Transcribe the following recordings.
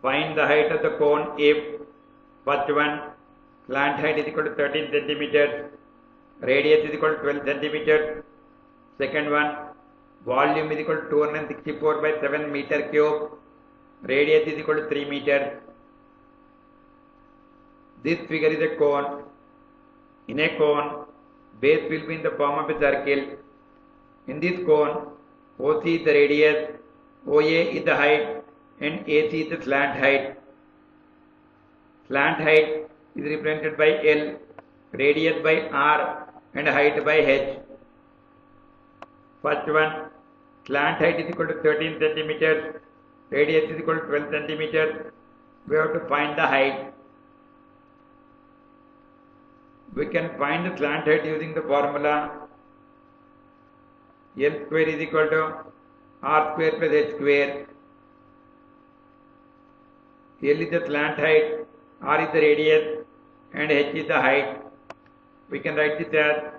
Find the height of the cone if first one, slant height is equal to 13 centimeters, radius is equal to 12 centimeters. Second one, volume is equal to 264 by 7 meter cube, radius is equal to 3 meters. This figure is a cone. In a cone, base will be in the form of a circle. In this cone, OC is the radius, OA is the height, and AC is the slant height. Slant height is represented by L, radius by R, and height by H. First one, slant height is equal to 13 centimeters, radius is equal to 12 centimeters. We have to find the height. We can find the slant height using the formula L square is equal to R square plus H square. L is the slant height, R is the radius, and H is the height. We can write this as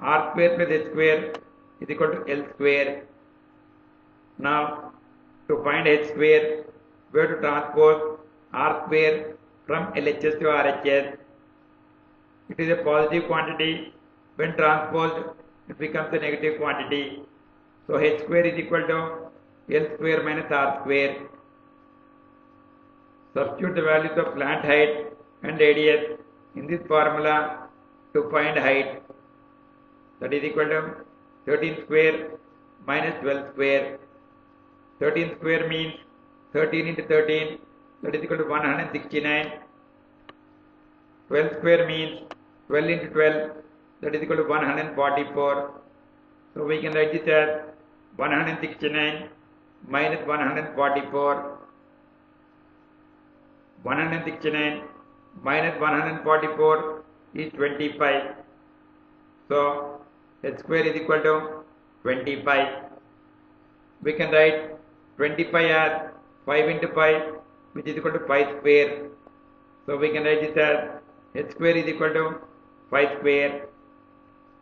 R square plus H square is equal to L square. Now, to find H square, we have to transpose R square from LHS to RHS. It is a positive quantity. When transposed, it becomes a negative quantity. So H square is equal to L square minus R square. Substitute the values of slant height and radius in this formula to find height. That is equal to 13 square minus 12 square. 13 square means 13 into 13, that is equal to 169. 12 square means 12 into 12, that is equal to 144. So we can write this as 169 minus 144. 169 minus 144 is 25. So H square is equal to 25. We can write 25 as 5 into 5, which is equal to 5 square. So we can write this as H square is equal to 5 square.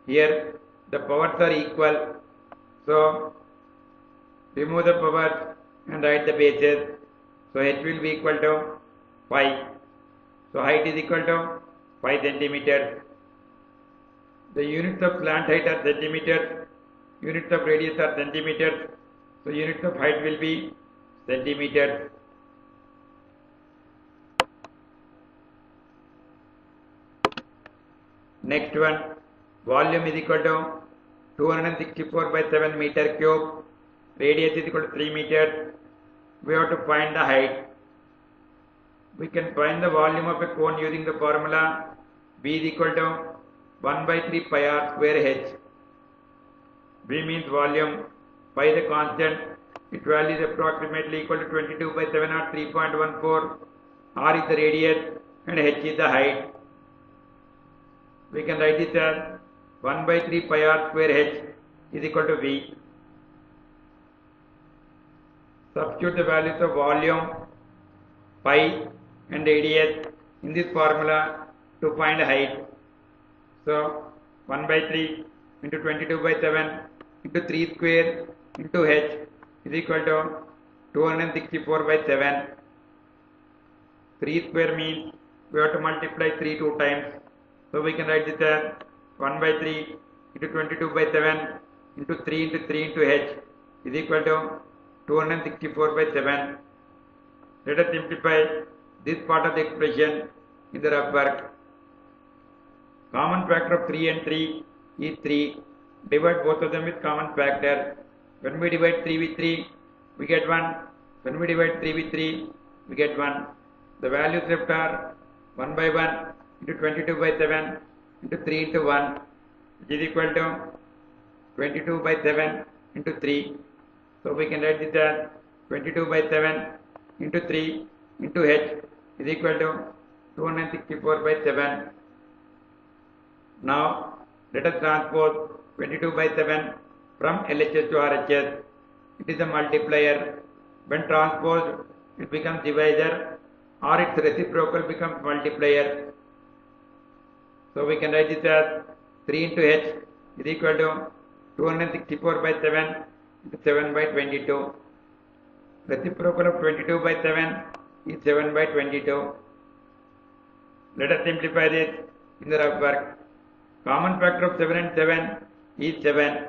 Here the powers are equal. So remove the powers and write the bases. So H will be equal to 5. So height is equal to 5 centimeters. The units of slant height are centimeters, units of radius are centimeters. So units of height will be centimeters. Next one, volume is equal to 264 by 7 meter cube, radius is equal to 3 meters. We have to find the height. We can find the volume of a cone using the formula V is equal to 1 by 3 pi r square h. V means volume, pi the constant, its value is approximately equal to 22 by 7 or 3.14. R is the radius and h is the height. We can write this as 1 by 3 pi r square h is equal to V. Substitute the values of volume, pi and radius in this formula to find height. So 1 by 3 into 22 by 7 into 3 square into h is equal to 264 by 7. 3 square means we have to multiply 3 2 times. So we can write this as 1 by 3 into 22 by 7 into 3 into 3 into h is equal to 264 by 7. Let us simplify this part of the expression in the rough work. Common factor of 3 and 3 is 3. Divide both of them with common factor. When we divide 3 with 3, we get 1. When we divide 3 with 3, we get 1. The values left are 1 by 1 into 22 by 7 into 3 into 1, which is equal to 22 by 7 into 3. So we can write this as 22 by 7 into 3 into h is equal to 264 by 7. Now let us transpose 22 by 7 from LHS to RHS. It is a multiplier. When transposed, it becomes divisor, or its reciprocal becomes multiplier. So we can write this as 3 into h is equal to 264 by 7 into 7 by 22. Reciprocal of 22 by 7 is 7 by 22. Let us simplify this in the rough work. Common factor of 7 and 7 is 7.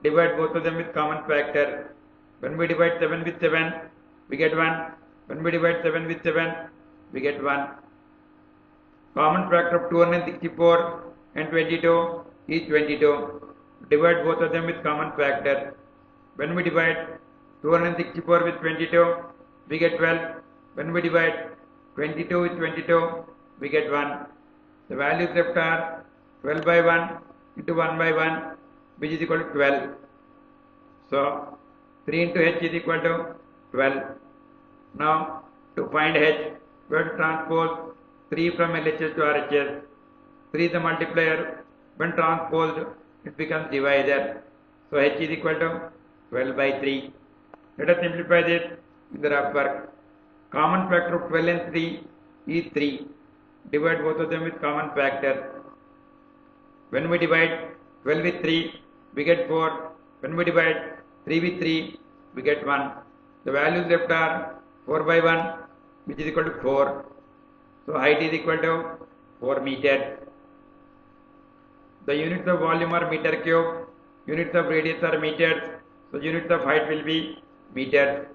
Divide both of them with common factor. When we divide 7 with 7, we get 1. When we divide 7 with 7, we get 1. Common factor of 264 and 22 is 22. Divide both of them with common factor. When we divide 264 with 22, we get 12. When we divide 22 with 22, we get 1. The values left are 12 by 1 into 1 by 1, which is equal to 12. So 3 into h is equal to 12. Now to find h, we have to transpose 3 from LHS to RHS. 3 is the multiplier. When transposed, it becomes divisor. So h is equal to 12 by 3. Let us simplify this in the rough work. Common factor of 12 and 3 is 3. Divide both of them with common factor. When we divide 12 with 3, we get 4. When we divide 3 with 3, we get 1. The values left are 4 by 1, which is equal to 4. So height is equal to 4 meters. The units of volume are meter cube, units of radius are meters, so units of height will be meters.